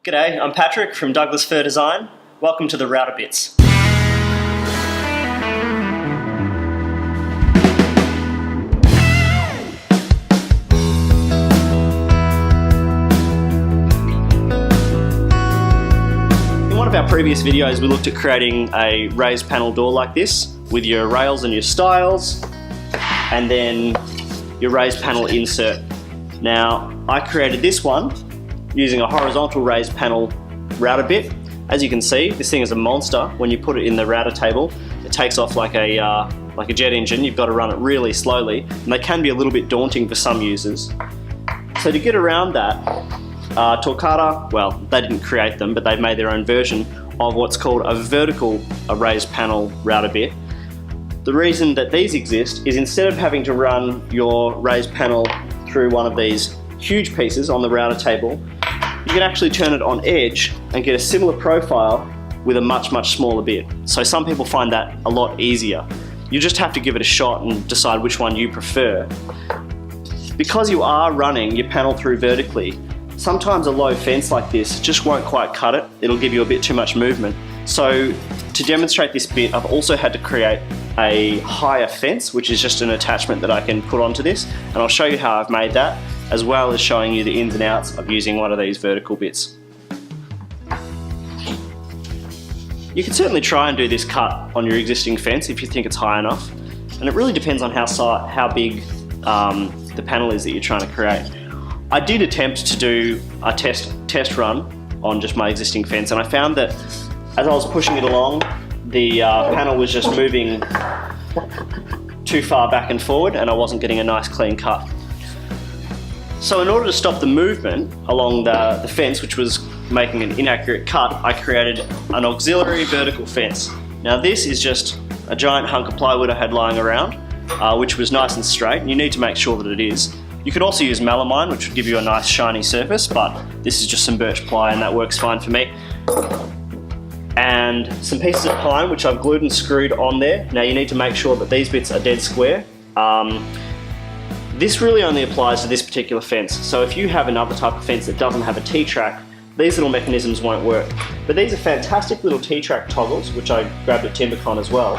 G'day, I'm Patrick from Douglas Fir Design. Welcome to the Router Bits. In one of our previous videos, we looked at creating a raised panel door like this with your rails and your stiles, and then your raised panel insert. Now, I created this one using a horizontal raised panel router bit. As you can see, this thing is a monster. When you put it in the router table, it takes off like a jet engine. You've got to run it really slowly, and they can be a little bit daunting for some users. So to get around that, Torquata, well, they didn't create them, but they've made their own version of what's called a vertical raised panel router bit. The reason that these exist is instead of having to run your raised panel through one of these huge pieces on the router table, you can actually turn it on edge and get a similar profile with a much smaller bit. So some people find that a lot easier. You just have to give it a shot and decide which one you prefer. Because you are running your panel through vertically, sometimes a low fence like this just won't quite cut it. It'll give you a bit too much movement. So to demonstrate this bit, I've also had to create a higher fence, which is just an attachment that I can put onto this, and I'll show you how I've made that, as well as showing you the ins and outs of using one of these vertical bits. You can certainly try and do this cut on your existing fence if you think it's high enough, and it really depends on how big the panel is that you're trying to create. I did attempt to do a test run on just my existing fence, and I found that as I was pushing it along, the panel was just moving too far back and forward, and I wasn't getting a nice clean cut. So in order to stop the movement along the fence, which was making an inaccurate cut, I created an auxiliary vertical fence. Now this is just a giant hunk of plywood I had lying around, which was nice and straight, and you need to make sure that it is. You could also use melamine, which would give you a nice shiny surface, but this is just some birch ply and that works fine for me. And some pieces of pine, which I've glued and screwed on there. Now you need to make sure that these bits are dead square. This really only applies to this particular fence. So if you have another type of fence that doesn't have a T-track, these little mechanisms won't work. But these are fantastic little T-track toggles, which I grabbed at Timbecon as well.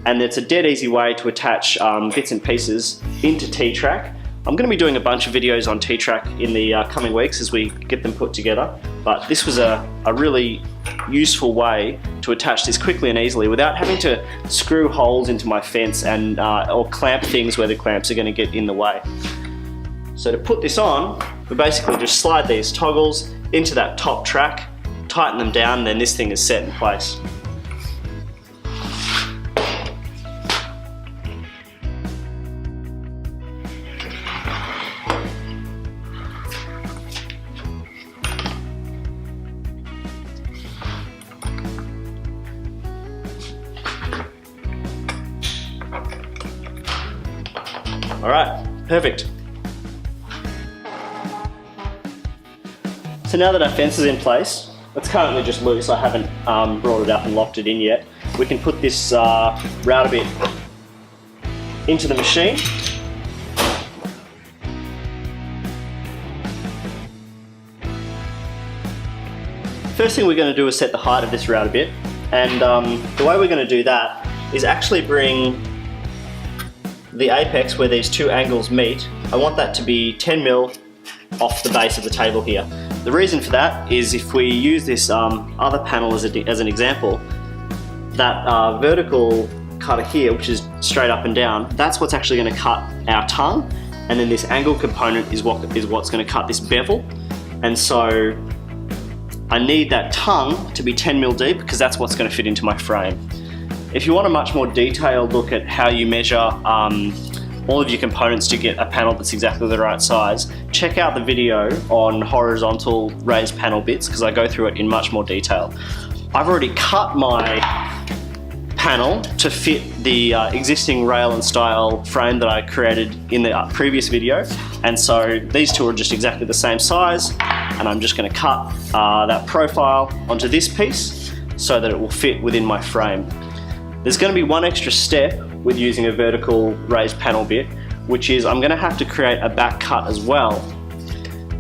And it's a dead easy way to attach bits and pieces into T-track. I'm going to be doing a bunch of videos on T-track in the coming weeks as we get them put together. But this was a really useful way to attach this quickly and easily without having to screw holes into my fence and or clamp things where the clamps are going to get in the way. So to put this on, we basically just slide these toggles into that top track, tighten them down, and then this thing is set in place. Alright, perfect. So now that our fence is in place, it's currently just loose, I haven't brought it up and locked it in yet. We can put this router bit into the machine. First thing we're going to do is set the height of this router bit, and the way we're going to do that is actually bring the apex where these two angles meet. I want that to be 10 mil off the base of the table here. The reason for that is if we use this other panel as an example, that vertical cutter here, which is straight up and down, that's what's actually going to cut our tongue, and then this angle component is what's going to cut this bevel. And so I need that tongue to be 10 mil deep because that's what's going to fit into my frame. If you want a much more detailed look at how you measure all of your components to get a panel that's exactly the right size, check out the video on horizontal raised panel bits because I go through it in much more detail. I've already cut my panel to fit the existing rail and style frame that I created in the previous video, and so these two are just exactly the same size, and I'm just going to cut that profile onto this piece so that it will fit within my frame. There's going to be one extra step with using a vertical raised panel bit, which is I'm going to have to create a back cut as well.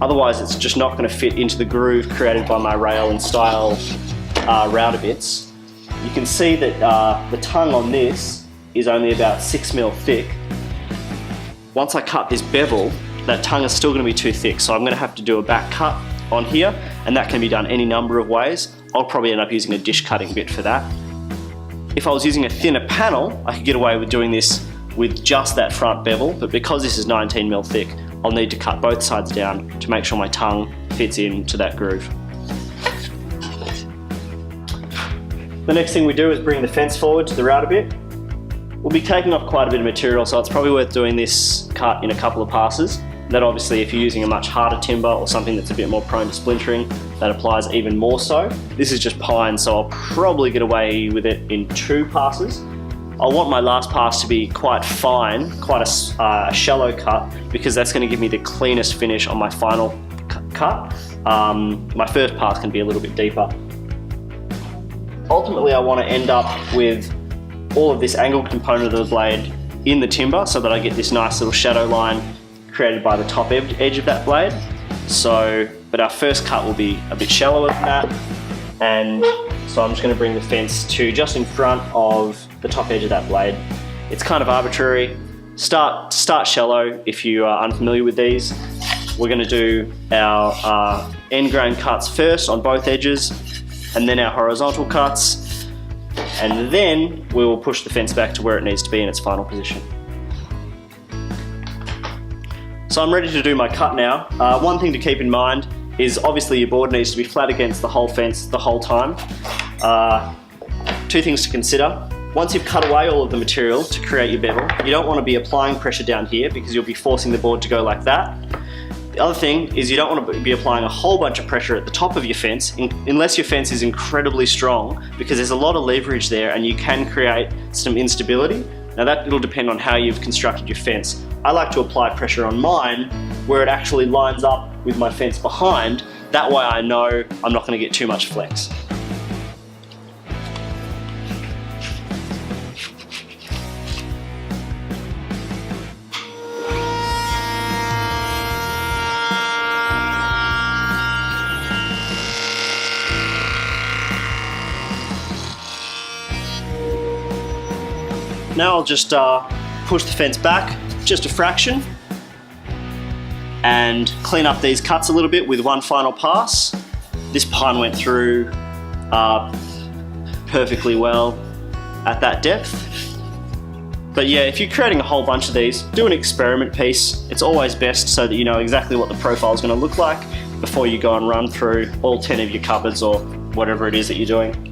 Otherwise it's just not going to fit into the groove created by my rail and style router bits. You can see that the tongue on this is only about 6mm thick. Once I cut this bevel, that tongue is still going to be too thick, so I'm going to have to do a back cut on here, and that can be done any number of ways. I'll probably end up using a dish cutting bit for that. If I was using a thinner panel, I could get away with doing this with just that front bevel, but because this is 19mm thick, I'll need to cut both sides down to make sure my tongue fits into that groove. The next thing we do is bring the fence forward to the router bit. We'll be taking off quite a bit of material, so it's probably worth doing this cut in a couple of passes. That obviously, if you're using a much harder timber or something that's a bit more prone to splintering, that applies even more so. This is just pine, so I'll probably get away with it in 2 passes. I want my last pass to be quite fine, quite a shallow cut, because that's going to give me the cleanest finish on my final cut. My first pass can be a little bit deeper. Ultimately, I want to end up with all of this angled component of the blade in the timber so that I get this nice little shadow line created by the top edge of that blade. But our first cut will be a bit shallower than that, and so I'm just going to bring the fence to just in front of the top edge of that blade. It's kind of arbitrary. Start shallow if you are unfamiliar with these. We're going to do our end grain cuts first on both edges, and then our horizontal cuts, and then we will push the fence back to where it needs to be in its final position. So I'm ready to do my cut now. One thing to keep in mind is obviously your board needs to be flat against the whole fence the whole time. 2 things to consider. Once you've cut away all of the material to create your bevel, you don't want to be applying pressure down here because you'll be forcing the board to go like that. The other thing is you don't want to be applying a whole bunch of pressure at the top of your fence unless your fence is incredibly strong, because there's a lot of leverage there and you can create some instability. Now that'll depend on how you've constructed your fence. I like to apply pressure on mine where it actually lines up with my fence behind. That way I know I'm not going to get too much flex. Now I'll just push the fence back just a fraction and clean up these cuts a little bit with one final pass. This pine went through perfectly well at that depth. But yeah, if you're creating a whole bunch of these, do an experiment piece. It's always best so that you know exactly what the profile is going to look like before you go and run through all 10 of your cupboards or whatever it is that you're doing.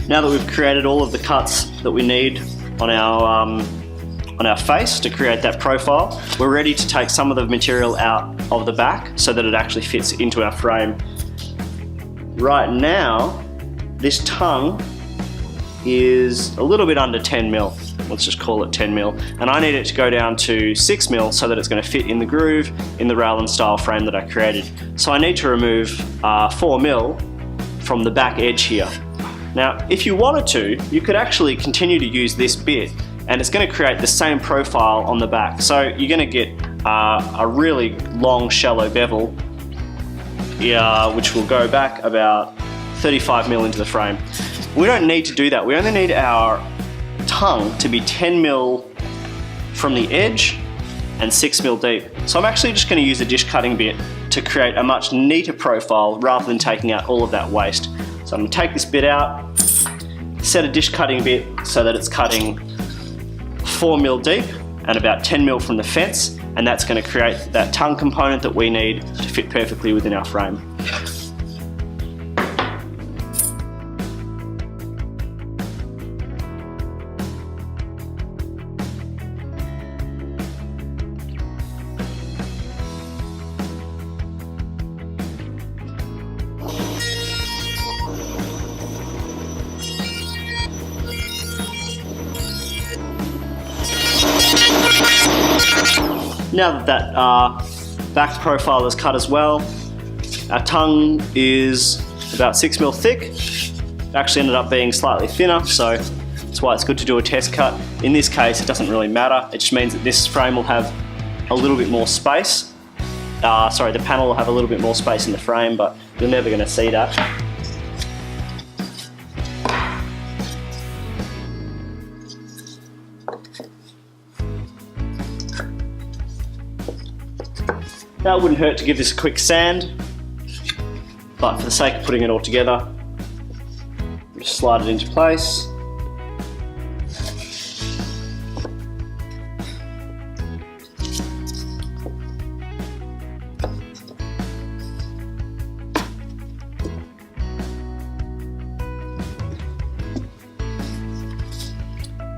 Now that we've created all of the cuts that we need on our face to create that profile, we're ready to take some of the material out of the back so that it actually fits into our frame. Right now, this tongue is a little bit under 10mm. Let's just call it 10mm. And I need it to go down to 6mm so that it's going to fit in the groove in the rail and style frame that I created. So I need to remove 4mm from the back edge here. Now, if you wanted to, you could actually continue to use this bit and it's going to create the same profile on the back. So you're going to get a really long, shallow bevel, which will go back about 35mm into the frame. We don't need to do that. We only need our tongue to be 10mm from the edge and 6mm deep. So I'm actually just going to use a dish cutting bit to create a much neater profile rather than taking out all of that waste. So I'm going to take this bit out, set a dish cutting bit so that it's cutting 4mm deep and about 10mm from the fence, and that's going to create that tongue component that we need to fit perfectly within our frame. Now that back profile is cut as well, our tongue is about 6mm thick. It actually ended up being slightly thinner, so That's why it's good to do a test cut. In this case, it doesn't really matter. It just means that this frame will have a little bit more space. The panel will have a little bit more space in the frame, but you're never going to see that. Now, it wouldn't hurt to give this a quick sand, but for the sake of putting it all together, just slide it into place.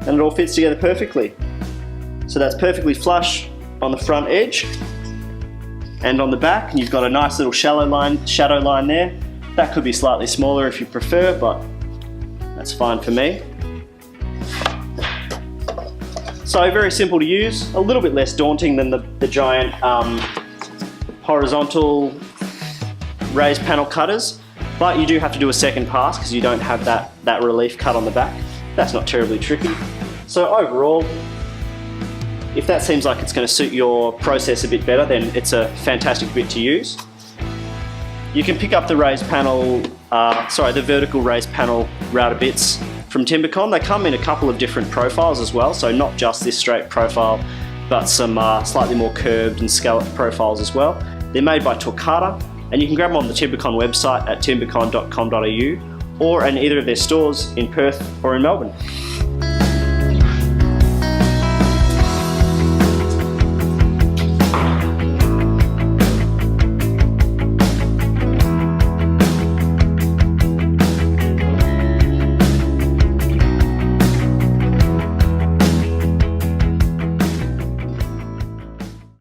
And it all fits together perfectly. So that's perfectly flush on the front edge and on the back, and you've got a nice little shadow line there. That could be slightly smaller if you prefer, but that's fine for me. So very simple to use, a little bit less daunting than the giant horizontal raised panel cutters, but you do have to do a second pass because you don't have that relief cut on the back. That's not terribly tricky. So overall, if that seems like it's going to suit your process a bit better, then it's a fantastic bit to use. You can pick up the the vertical raised panel router bits from Timbecon. They come in a couple of different profiles as well, so not just this straight profile, but some slightly more curved and scalloped profiles as well. They're made by Torquata, and you can grab them on the Timbecon website at timbecon.com.au or in either of their stores in Perth or in Melbourne.